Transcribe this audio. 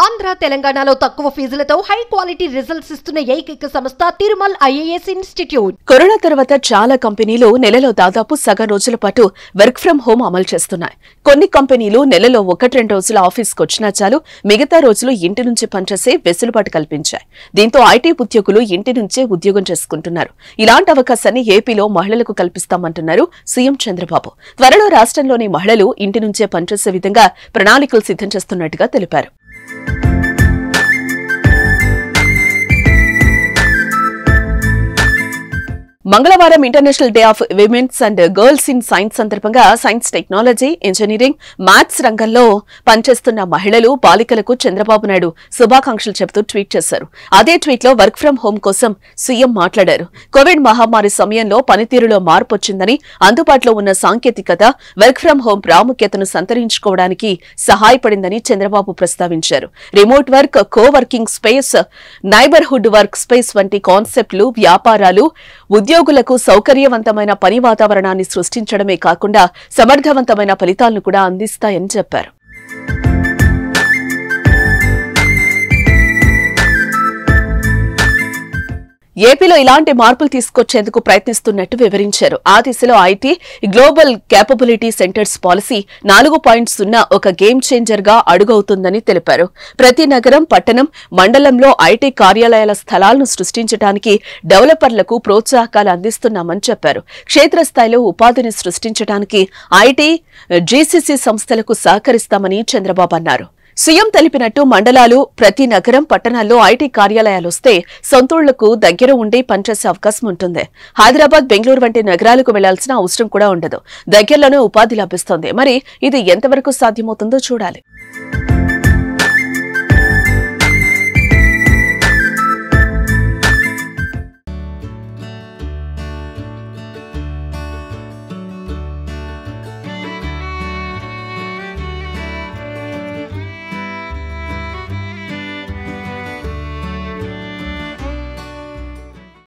ఆంధ్ర తెలంగాణలో తక్కువ ఫీజులతో high quality results ఇస్తున్న ఏకైక సంస్థ తిరుమల్ ఐఏఎస్ ఇన్స్టిట్యూట్. కరోనా తర్వాత చాలా కంపెనీలు నెలలో దాదాపు సగం రోజుల పాటు వర్క్ ఫ్రం హోం అమలు చేస్తున్నాయి. కొన్ని కంపెనీలు నెలలో 1-2 రోజులు ఆఫీస్కి వచ్చినా చాలు, మిగతా రోజులు ఇంటి నుంచి పనిచేసే వెసులుబాటు కల్పించాయి. దీంతో ఐటీ ఉద్యోగులు ఇంటి నుంచే ఉద్యోగం చేసుకుంటున్నారు. ఇలాంటి అవకాశాన్ని ఏపీలో మహిళలకు కల్పిస్తామంటున్నారు సీఎం చంద్రబాబు. త్వరలో రాష్ట్రంలోని మహిళలు ఇంటి నుంచే పనిచేసే విధంగా ప్రణాళికలు సిద్ధం చేస్తున్నట్టుగా తెలిపారు. మంగళవారం international day of women's and girls in science సందర్భంగా సైన్స్, టెక్నాలజీ, ఇంజనీరింగ్, మ్యాథ్స్ రంగంలో పనిచేస్తున్న మహిళలు, బాలికలకు చంద్రబాబు నాయుడు శుభాకాంక్షలు చెబుతూ ట్వీట్ చేశారు. అదే ట్వీట్ లో వర్క్ ఫ్రం హోం కోసం సీఎం మాట్లాడారు. కోవిడ్ మహమ్మారి సమయంలో పనితీరులో మార్పు వచ్చిందని, అందుబాటులో ఉన్న సాంకేతికత వర్క్ ఫ్రం హోం ప్రాముఖ్యతను సంతరించుకోవడానికి సహాయపడిందని చంద్రబాబు ప్రస్తావించారు. Remote work, co working space, neighbourhood work space వంటి కాన్సెప్ట్లు వ్యాపారాలు, ఉద్యోగులకు సౌకర్యవంతమైన పని వాతావరణాన్ని సృష్టించడమే కాకుండా సమర్థవంతమైన ఫలితాలను కూడా అందిస్తాయని చెప్పారు. ఏపీలో ఇలాంటి మార్పులు తీసుకొచ్చేందుకు ప్రయత్నిస్తున్నట్టు వివరించారు. ఆ దిశలో IT global capability centres policy 4.0 ఒక గేమ్ చేంజర్ గా అడుగవుతుందని తెలిపారు. ప్రతి నగరం, పట్టణం, మండలంలో ఐటీ కార్యాలయాల స్థలాలను సృష్టించడానికి డెవలపర్లకు ప్రోత్సాహకాలు అందిస్తున్నామని చెప్పారు. క్షేత్రస్థాయిలో ఉపాధిని సృష్టించడానికి ఐటీ, జీసీసీ సంస్థలకు సహకరిస్తామని చంద్రబాబు అన్నారు. సీఎం తెలిపినట్టు మండలాలు, ప్రతి నగరం, పట్టణాల్లో ఐటీ కార్యాలయాలొస్తే సొంతూళ్లకు దగ్గర ఉండి పనిచేసే అవకాశం ఉంటుంది. హైదరాబాద్, బెంగళూరు వంటి నగరాలకు వెళ్లాల్సిన అవసరం కూడా ఉండదు. దగ్గరలోనే ఉపాధి లభిస్తుంది. మరి ఇది ఎంతవరకు సాధ్యమవుతుందో చూడాలి.